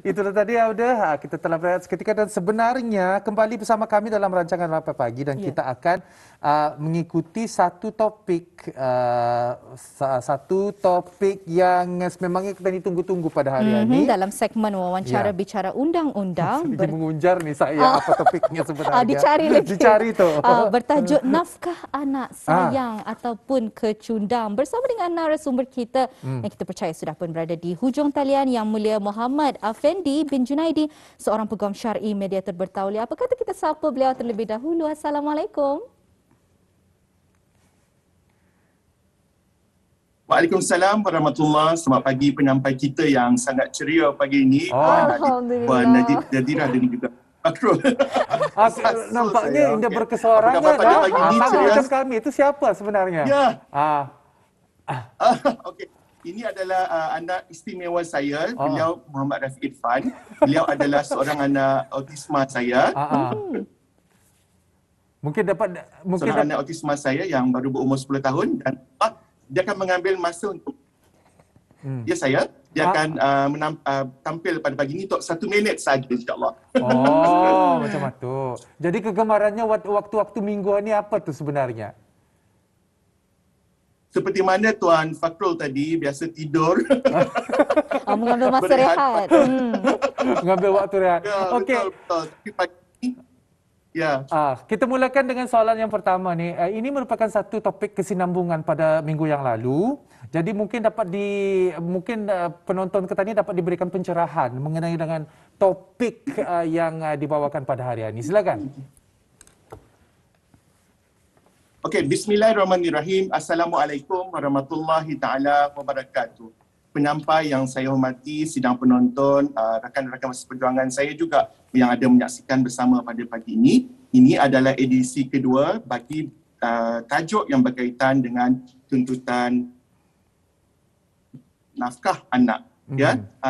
Itulah tadi Auda, kita telah berehat seketika dan sebenarnya kembali bersama kami dalam rancangan Rapat Pagi dan kita akan mengikuti satu topik yang memangnya kita ditunggu-tunggu pada hari ini. Dalam segmen wawancara bicara undang-undang. Sedikit mengunjar nih saya apa topiknya sebenarnya. Dicari lagi. Dicari tu. Bertajuk nafkah anak sayang ataupun kecundang. Bersama dengan narasumber kita yang kita percaya sudah pun berada di hujung talian, Yang Mulia Muhammad Afendi bin Junaidi, seorang peguam syar'i, mediator bertauliah. Apa kata kita sapa beliau terlebih dahulu? Assalamualaikum. Waalaikumsalam warahmatullahi. Selamat pagi penyampai kita yang sangat ceria pagi ini. Puan Najib Jazirah dan juga Fakrul. Nampaknya Indah berkesorangan. Macam kami itu siapa sebenarnya? Ya. Okey. Ini adalah anak istimewa saya. Beliau Muhammad Rafiq Irfan. Beliau adalah seorang anak autisma saya. Seorang anak autisma saya yang baru berumur 10 tahun dan dia akan mengambil masa untuk dia akan tampil pada pagi ini untuk 1 minit saja, insya-Allah. Macam itu. Jadi kegemarannya waktu-waktu mingguan ni apa tu sebenarnya? Seperti mana Tuan Fakrul tadi biasa tidur. Mengambil masa rehat. Mengambil waktu rehat. Okey. Betul. Tapi pagi ini kita mulakan dengan soalan yang pertama ni. Ini merupakan satu topik kesinambungan pada minggu yang lalu. Jadi mungkin penonton kita ni dapat diberikan pencerahan mengenai dengan topik yang dibawakan pada hari ini. Silakan. Okey, bismillahirrahmanirrahim. Assalamualaikum warahmatullahi taala wabarakatuh. Penyampai yang saya hormati, sidang penonton, rakan-rakan seperjuangan saya juga yang ada menyaksikan bersama pada pagi ini. Ini adalah edisi kedua bagi tajuk yang berkaitan dengan tuntutan nafkah anak.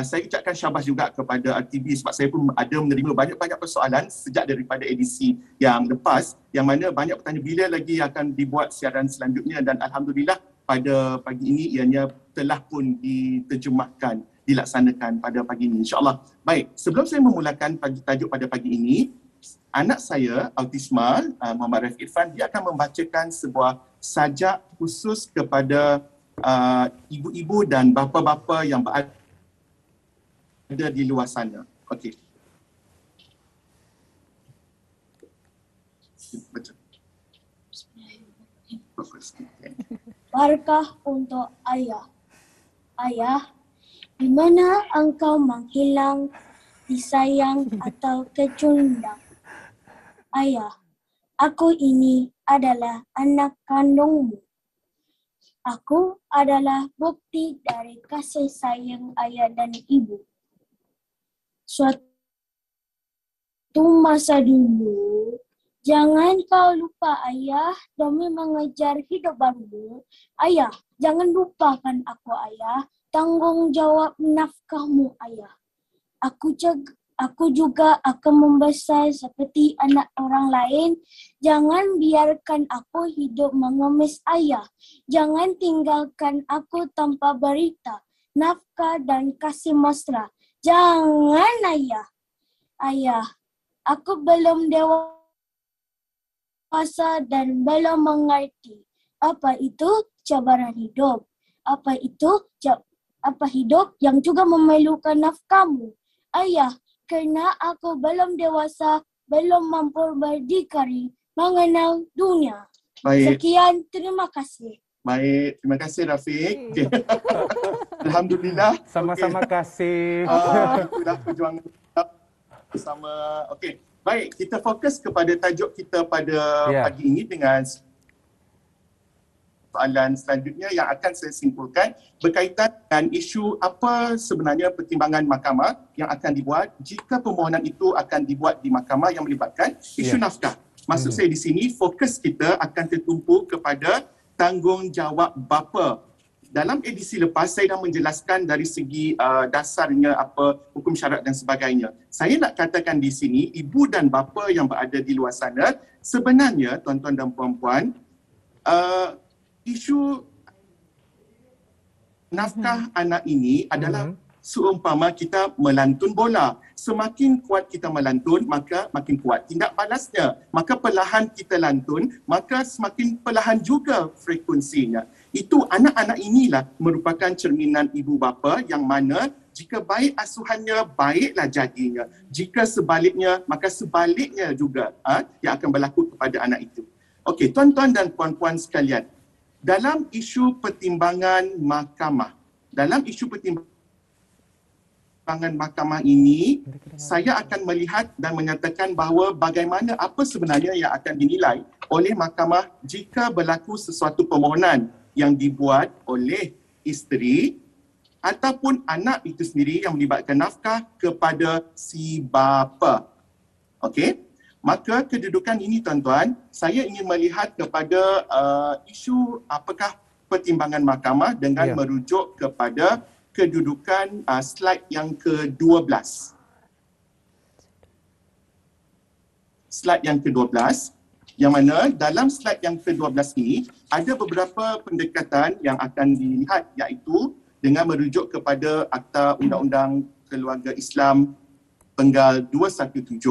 Saya ucapkan syabas juga kepada RTB sebab saya pun ada menerima banyak-banyak persoalan sejak daripada edisi yang lepas, yang mana banyak bertanya bila lagi akan dibuat siaran selanjutnya, dan alhamdulillah pada pagi ini ianya telah pun diterjemahkan, dilaksanakan pada pagi ini, insya-Allah. Baik, sebelum saya memulakan tajuk pada pagi ini, anak saya autisma Muhammad Rafiq Irfan, dia akan membacakan sebuah sajak khusus kepada ibu-ibu dan bapa-bapa yang berada di luar sana. Okey. Baca. Barakah untuk ayah. Ayah, di mana engkau menghilang, disayang atau kecundang? Ayah, aku ini adalah anak kandungmu. Aku adalah bukti dari kasih sayang ayah dan ibu. Suatu masa dulu, jangan kau lupa ayah demi mengejar hidup barumu. Ayah, jangan lupakan aku ayah, tanggung jawab nafkahmu ayah. Aku juga akan membesar seperti anak orang lain. Jangan biarkan aku hidup mengemis ayah. Jangan tinggalkan aku tanpa berita, nafkah dan kasih mesra. Jangan ayah. Ayah, aku belum dewasa dan belum mengerti apa itu cabaran hidup. Apa hidup yang juga memerlukan nafkahmu. Ayah, kerana aku belum dewasa, belum mampu berdikari mengenal dunia. Baik. Sekian, terima kasih. Baik, terima kasih Rafiq. Okay. Alhamdulillah. Sama-sama kasih. Alhamdulillah perjuangan bersama. Okey, baik, kita fokus kepada tajuk kita pada pagi ini dengan soalan selanjutnya yang akan saya simpulkan berkaitan dengan isu apa sebenarnya pertimbangan mahkamah yang akan dibuat jika permohonan itu akan dibuat di mahkamah yang melibatkan isu nafkah. Maksud saya di sini fokus kita akan tertumpu kepada tanggungjawab bapa. Dalam edisi lepas saya dah menjelaskan dari segi dasarnya apa hukum syarat dan sebagainya. Saya nak katakan di sini ibu dan bapa yang berada di luar sana sebenarnya tuan-tuan dan puan-puan isu nafkah anak ini adalah seumpama kita melantun bola. Semakin kuat kita melantun, maka makin kuat tindak balasnya. Maka perlahan kita lantun, maka semakin perlahan juga frekuensinya. Itu anak-anak inilah merupakan cerminan ibu bapa yang mana jika baik asuhannya, baiklah jadinya. Jika sebaliknya, maka sebaliknya juga yang akan berlaku kepada anak itu. Okey, tuan-tuan dan puan-puan sekalian, dalam isu pertimbangan mahkamah, mahkamah ini, saya akan melihat dan menyatakan bahawa bagaimana apa sebenarnya yang akan dinilai oleh mahkamah jika berlaku sesuatu permohonan yang dibuat oleh isteri ataupun anak itu sendiri yang melibatkan nafkah kepada si bapa. Okey? Maka kedudukan ini tuan-tuan, saya ingin melihat kepada isu apakah pertimbangan mahkamah dengan merujuk kepada kedudukan slide yang ke-12. Slide yang ke-12 yang mana dalam slide yang ke-12 ini ada beberapa pendekatan yang akan dilihat iaitu dengan merujuk kepada Akta Undang-Undang Keluarga Islam Penggal 217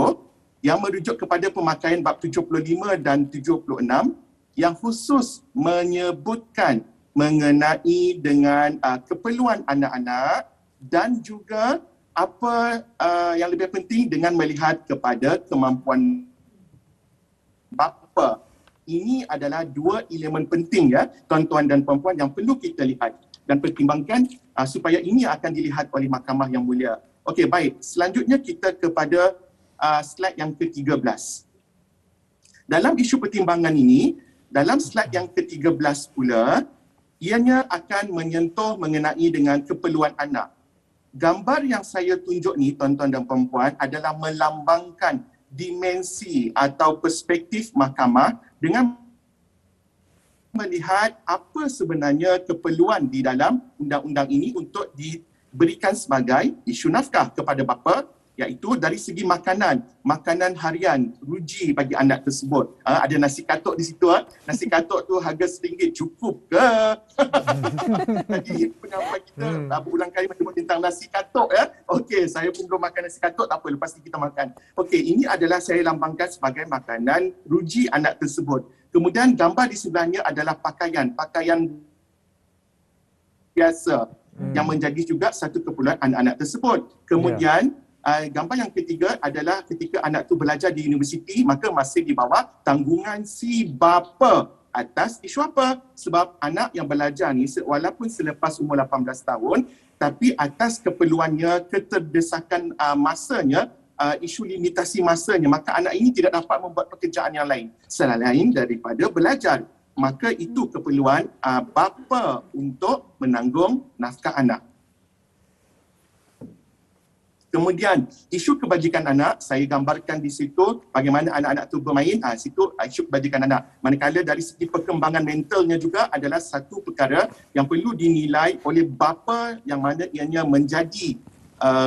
yang merujuk kepada pemakaian bab 75 dan 76 yang khusus menyebutkan mengenai dengan keperluan anak-anak dan juga apa yang lebih penting dengan melihat kepada kemampuan bapa. Ini adalah dua elemen penting ya tuan-tuan dan puan-puan yang perlu kita lihat dan pertimbangkan supaya ini akan dilihat oleh mahkamah yang mulia. Okey, baik. Selanjutnya kita kepada slide yang ke-13. Dalam isu pertimbangan ini, dalam slide yang ke-13 pula, ianya akan menyentuh mengenai dengan keperluan anak. Gambar yang saya tunjuk ni tuan-tuan dan puan-puan adalah melambangkan dimensi atau perspektif mahkamah dengan melihat apa sebenarnya keperluan di dalam undang-undang ini untuk diberikan sebagai isu nafkah kepada bapa, iaitu dari segi makanan harian, ruji bagi anak tersebut. Ada nasi katuk di situ. Nasi katuk tu harga RM1 cukup ke? Jadi penyampai kita berulang kali menyebut tentang nasi katuk ya. Okey, saya pun belum makan nasi katuk, tak apa, lepas ni kita makan. Okey, ini adalah saya lambangkan sebagai makanan ruji anak tersebut. Kemudian gambar di sebelahnya adalah pakaian biasa yang menjadi juga satu keperluan anak-anak tersebut. Kemudian gambar yang ketiga adalah ketika anak tu belajar di universiti, maka masih di bawah tanggungan si bapa atas isu apa? Sebab anak yang belajar ni walaupun selepas umur 18 tahun, tapi atas keperluannya, keterdesakan masanya, isu limitasi masanya, maka anak ini tidak dapat membuat pekerjaan yang lain selain daripada belajar. Maka itu keperluan bapa untuk menanggung nafkah anak. Kemudian isu kebajikan anak, saya gambarkan di situ bagaimana anak-anak tu bermain, situ isu kebajikan anak. Manakala dari segi perkembangan mentalnya juga adalah satu perkara yang perlu dinilai oleh bapa yang mana ianya menjadi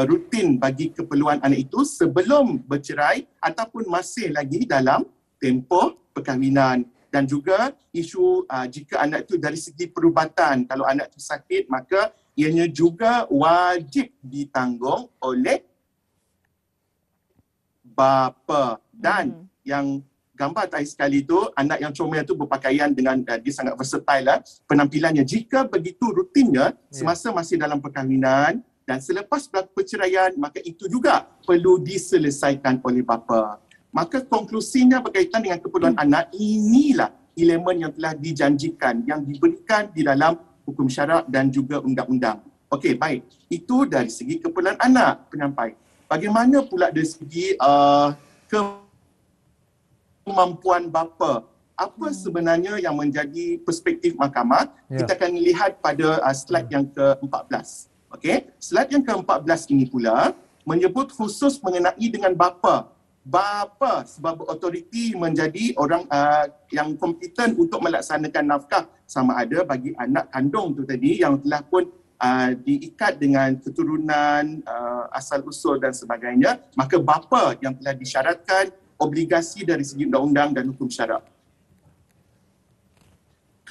rutin bagi keperluan anak itu sebelum bercerai ataupun masih lagi dalam tempoh perkahwinan. Dan juga isu jika anak itu dari segi perubatan, kalau anak itu sakit maka ianya juga wajib ditanggung oleh bapa. Dan yang gambar tadi sekali itu, anak yang comel itu berpakaian dengan dia sangat versatile penampilannya. Jika begitu rutinnya semasa masih dalam perkahwinan dan selepas berlaku perceraian, maka itu juga perlu diselesaikan oleh bapa. Maka konklusinya berkaitan dengan keperluan anak, inilah elemen yang telah dijanjikan, yang diberikan di dalam hukum syarak dan juga undang-undang. Okey, baik. Itu dari segi keperluan anak penyampai. Bagaimana pula dari segi kemampuan bapa? Apa sebenarnya yang menjadi perspektif mahkamah? Kita akan lihat pada slide yang ke-14. Okey, slide yang ke-14 ini pula menyebut khusus mengenai dengan bapa. Bapa sebab otoriti menjadi orang yang kompeten untuk melaksanakan nafkah sama ada bagi anak kandung tu tadi yang telah pun diikat dengan keturunan, asal usul dan sebagainya, maka bapa yang telah disyaratkan obligasi dari segi undang-undang dan hukum syarak.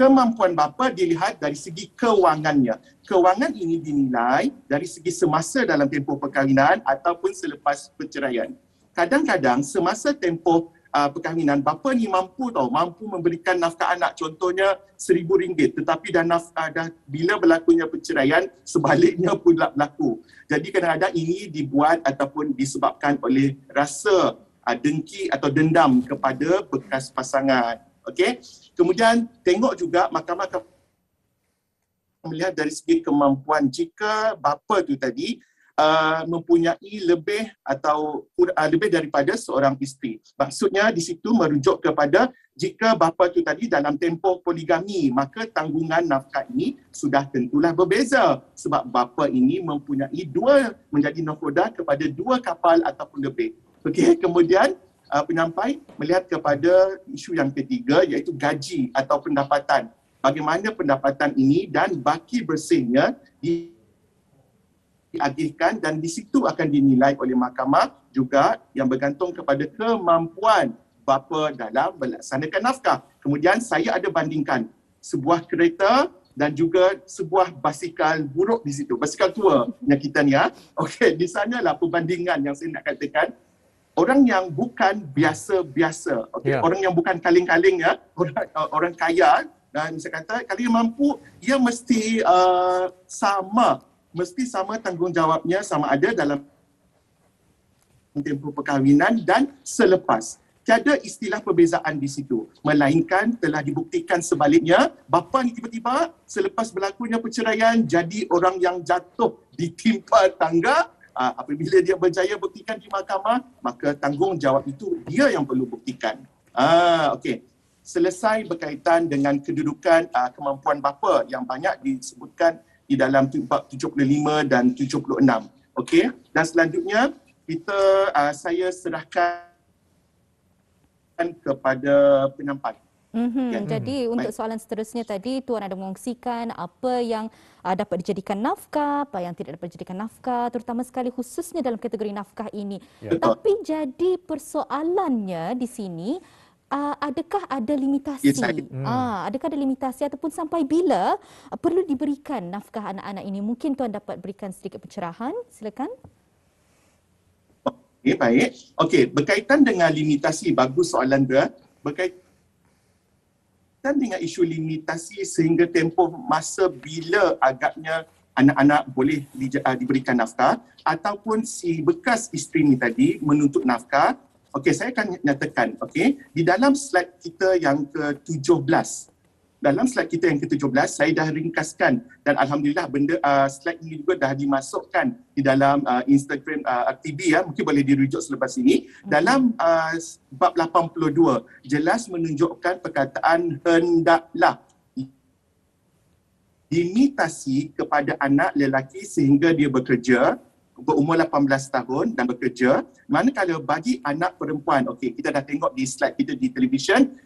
kemampuan bapa dilihat dari segi kewangannya. Kewangan ini dinilai dari segi semasa dalam tempoh perkahwinan ataupun selepas perceraian. Kadang-kadang semasa tempoh perkahwinan, bapa ni mampu memberikan nafkah anak, contohnya RM1,000, tetapi dah bila berlakunya perceraian, sebaliknya pula berlaku. Jadi kadang-kadang ini dibuat ataupun disebabkan oleh rasa dengki atau dendam kepada bekas pasangan. Okey. Kemudian tengok juga mahkamah akan melihat dari segi kemampuan. Jika bapa tu tadi mempunyai lebih atau lebih daripada seorang isteri. Maksudnya di situ merujuk kepada jika bapa tu tadi dalam tempoh poligami, maka tanggungan nafkah ini sudah tentulah berbeza sebab bapa ini mempunyai menjadi nakhoda kepada 2 kapal ataupun lebih. Okey, kemudian penyampai melihat kepada isu yang ketiga iaitu gaji atau pendapatan. Bagaimana pendapatan ini dan baki bersihnya diagihkan dan di situ akan dinilai oleh mahkamah juga yang bergantung kepada kemampuan bapa dalam melaksanakan nafkah. Kemudian saya ada bandingkan sebuah kereta dan juga sebuah basikal buruk di situ, basikal tua yang kita ni Okey, di sanalah perbandingan yang saya nak katakan. Orang yang bukan biasa-biasa, orang yang bukan kaling-kaling orang kaya dan saya kata kalau dia mampu, ia mesti sama tanggungjawabnya sama ada dalam tempoh perkahwinan dan selepas. Tiada istilah perbezaan di situ. Melainkan telah dibuktikan sebaliknya, bapa ni tiba-tiba selepas berlakunya perceraian jadi orang yang jatuh ditimpa tangga. Apabila dia berjaya buktikan di mahkamah, maka tanggungjawab itu dia yang perlu buktikan. Okey. Selesai berkaitan dengan kedudukan kemampuan bapa yang banyak disebutkan di dalam bab 75 dan 76. Okey, dan selanjutnya saya serahkan kepada penyampai. Jadi untuk soalan seterusnya tadi, Tuan ada mengongsikan apa yang dapat dijadikan nafkah, apa yang tidak dapat dijadikan nafkah, terutama sekali khususnya dalam kategori nafkah ini. Tapi jadi persoalannya di sini, adakah ada limitasi? Adakah ada limitasi ataupun sampai bila perlu diberikan nafkah anak-anak ini? Mungkin Tuan dapat berikan sedikit pencerahan. Silakan. Okey, baik. Okey, berkaitan dengan limitasi, bagus soalan dia. Berkaitan dengan isu limitasi sehingga tempoh masa bila agaknya anak-anak boleh diberikan nafkah ataupun si bekas isteri ni tadi menuntut nafkah. Okey, saya akan nyatakan, okey, di dalam slide kita yang ke-17. Dalam slide kita yang ke-17, saya dah ringkaskan dan alhamdulillah slide ini juga dah dimasukkan di dalam Instagram TV mungkin boleh dirujuk selepas ini. Dalam bab 82 jelas menunjukkan perkataan hendaklah limitasi kepada anak lelaki sehingga dia bekerja berumur 18 tahun dan bekerja. Manakala bagi anak perempuan, okey, kita dah tengok di slide kita di televisyen,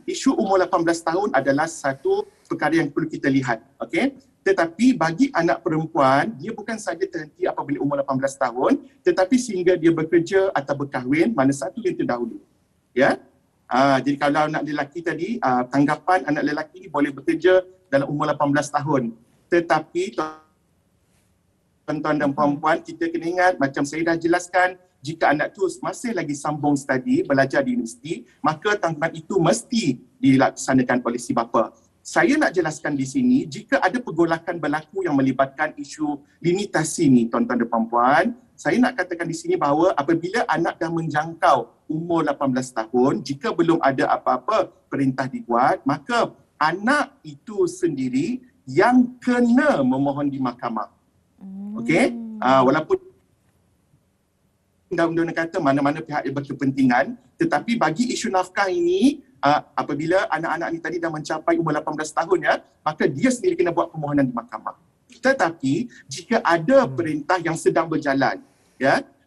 isu umur 18 tahun adalah satu perkara yang perlu kita lihat. Okey. Tetapi bagi anak perempuan, dia bukan saja terhenti apabila umur 18 tahun, tetapi sehingga dia bekerja atau berkahwin, mana satu yang terdahulu. Ya. Jadi kalau anak lelaki tadi, tanggapan anak lelaki boleh bekerja dalam umur 18 tahun. Tetapi tuan-tuan dan puan-puan, kita kena ingat macam saya dah jelaskan, jika anak tu masih lagi sambung study, belajar di universiti, maka tanggungan itu mesti dilaksanakan oleh si bapa. Saya nak jelaskan di sini, jika ada pergolakan berlaku yang melibatkan isu limitasi ni tuan-tuan dan puan-puan, saya nak katakan di sini bahawa apabila anak dah menjangkau umur 18 tahun, jika belum ada apa-apa perintah dibuat, maka anak itu sendiri yang kena memohon di mahkamah. Okey, walaupun undang-undang kata mana-mana pihak yang berkepentingan, tetapi bagi isu nafkah ini, apabila anak-anak ini tadi dah mencapai umur 18 tahun maka dia sendiri kena buat permohonan di mahkamah. Tetapi jika ada perintah yang sedang berjalan,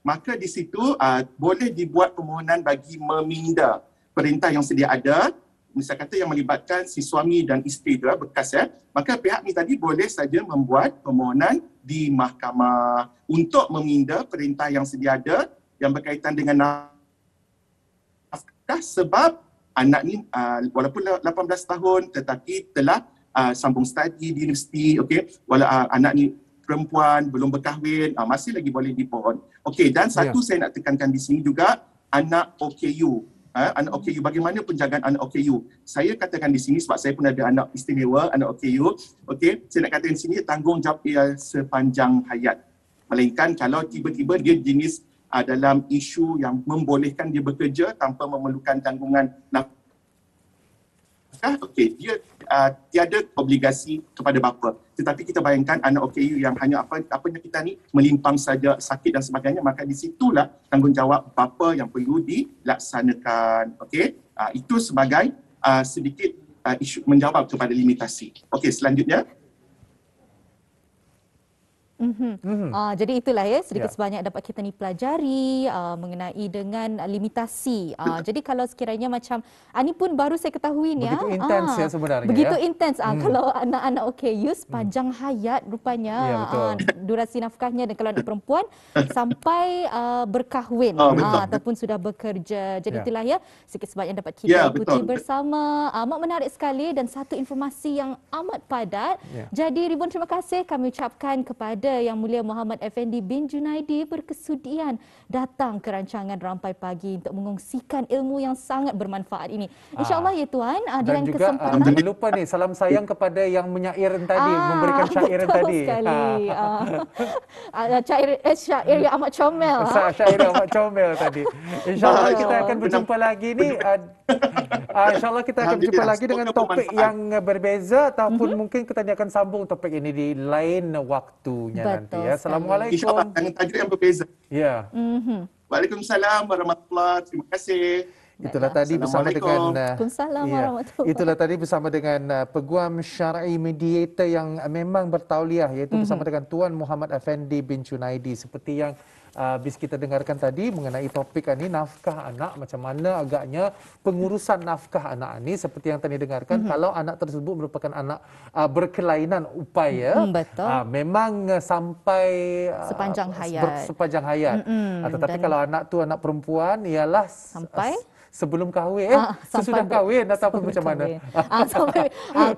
maka di situ boleh dibuat permohonan bagi meminda perintah yang sedia ada. Misal kata yang melibatkan si suami dan isteri tu bekas maka pihak ni tadi boleh saja membuat permohonan di mahkamah untuk meminda perintah yang sedia ada yang berkaitan dengan nafkah sebab anak ni walaupun 18 tahun tetapi telah sambung studi di universiti, okey. Anak ni perempuan, belum berkahwin, masih lagi boleh dipohon. Okey, dan satu saya nak tekankan di sini juga, anak OKU. Anak OKU, bagaimana penjagaan anak OKU? Saya katakan di sini sebab saya pun ada anak istimewa, anak OKU. Okey, saya nak katakan di sini tanggungjawab ia sepanjang hayat. Melainkan kalau tiba-tiba dia jenis dalam isu yang membolehkan dia bekerja tanpa memerlukan tanggungan nafkah, okey, dia tiada obligasi kepada bapa. Tetapi kita bayangkan anak OKU yang hanya apanya kita ni melimpang saja, sakit dan sebagainya, maka di situlah tanggungjawab bapa yang perlu dilaksanakan. Okey, itu sebagai sedikit isu menjawab kepada limitasi. Okey, selanjutnya. Jadi itulah ya sedikit sebanyak dapat kita ni pelajari mengenai dengan limitasi. Jadi kalau sekiranya macam ini pun baru saya ketahui ni begitu intens ya sebenarnya. Begitu intens kalau anak-anak OKU sepanjang hayat rupanya durasi nafkahnya, dan kalau anak perempuan sampai berkahwin ataupun sudah bekerja. Jadi itulah ya sedikit sebanyak dapat kita ikuti bersama. Amat menarik sekali dan satu informasi yang amat padat. Jadi ribuan terima kasih kami ucapkan kepada Yang Mulia Muhammad Effendi bin Junaidi berkesudian datang ke rancangan Rampai Pagi untuk mengongsikan ilmu yang sangat bermanfaat ini. InsyaAllah ya Tuan. Dan juga jangan lupa nih salam sayang kepada yang menyair tadi, memberikan syairan tadi. Syair yang amat comel. Syair yang amat comel tadi. InsyaAllah kita akan berjumpa lagi ni. InsyaAllah kita akan berjumpa lagi dengan topik yang berbeza ataupun mungkin kita akan sambung topik ini di lain waktunya nanti ya. Assalamualaikum. InsyaAllah dengan tajuk yang berbeza. Ya. Waalaikumsalam warahmatullahi. Terima kasih. Itulah tadi bersama dengan itulah tadi bersama dengan peguam syar'i mediator yang memang bertauliah, iaitu bersama dengan Tuan Muhammad Effendi bin Junaidi. Seperti yang bis kita dengarkan tadi mengenai topik ini, nafkah anak, macam mana agaknya pengurusan nafkah anak ini. Seperti yang tadi dengarkan, kalau anak tersebut merupakan anak berkelainan upaya, memang sampai sepanjang hayat. Tetapi kalau anak tu anak perempuan, ialah sampai sebelum kahwin, sesudah kahwin ataupun macam mana?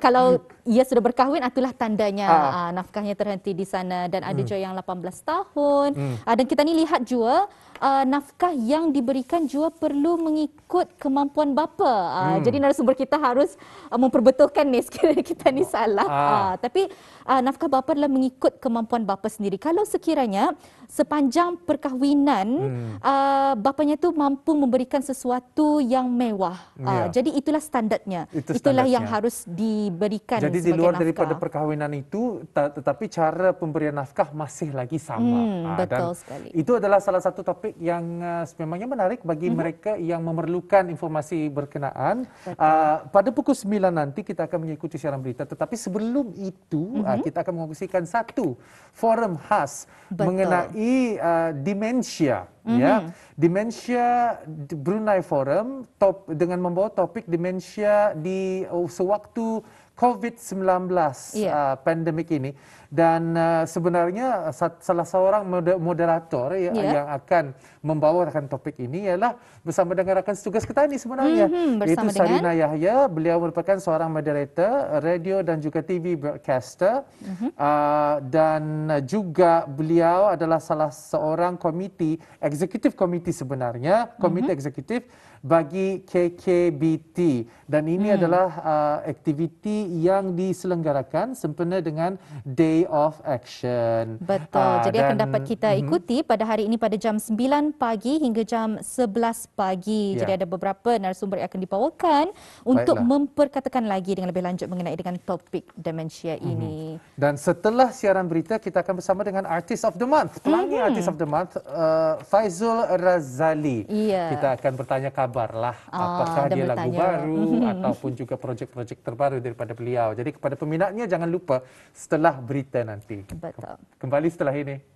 Kalau ia sudah berkahwin, itulah tandanya nafkahnya terhenti di sana. Dan ada juga yang 18 tahun. Dan kita ni lihat juga nafkah yang diberikan juga perlu mengikut kemampuan bapa. Jadi narasumber kita harus memperbetulkan ni sekiranya kita ni salah. Tapi nafkah bapa adalah mengikut kemampuan bapa sendiri. Kalau sekiranya sepanjang perkahwinan bapanya tu mampu memberikan sesuatu yang mewah. Jadi itulah standardnya. Itulah yang harus diberikan. Jadi di luar daripada perkahwinan itu, tetapi cara pemberian nafkah masih lagi sama. Betul sekali. Itu adalah salah satu topik yang sememangnya menarik bagi mereka yang memerlukan informasi berkenaan. Pada pukul 9 nanti kita akan mengikuti siaran berita. Tetapi sebelum itu kita akan mengongsikan satu forum khas mengenai demensia. Demensia Brunei Forum dengan membawa topik demensia di sewaktu COVID-19 pandemik ini. Dan sebenarnya salah seorang moderator yang akan membawakan topik ini ialah bersama dengan rakan setugas kita ini sebenarnya, iaitu Sarina Yahya. Beliau merupakan seorang moderator radio dan juga TV broadcaster, dan juga beliau adalah salah seorang eksekutif komiti sebenarnya, komite eksekutif bagi KKBT. Dan ini adalah aktiviti yang diselenggarakan sempena dengan Day of Action. Betul. Jadi akan dapat kita ikuti pada hari ini pada jam 9 pagi hingga jam 11 pagi. Jadi ada beberapa narasumber yang akan dibawakan untuk memperkatakan lagi dengan lebih lanjut mengenai dengan topik demensia ini. Dan setelah siaran berita kita akan bersama dengan Artist of the Month. Pelangi Artist of the Month, Faizul Razali. Kita akan bertanya kabar lah apakah dia lagu baru ataupun juga projek-projek terbaru daripada beliau. Jadi kepada peminatnya jangan lupa setelah berita nanti. Betul. Kembali setelah ini.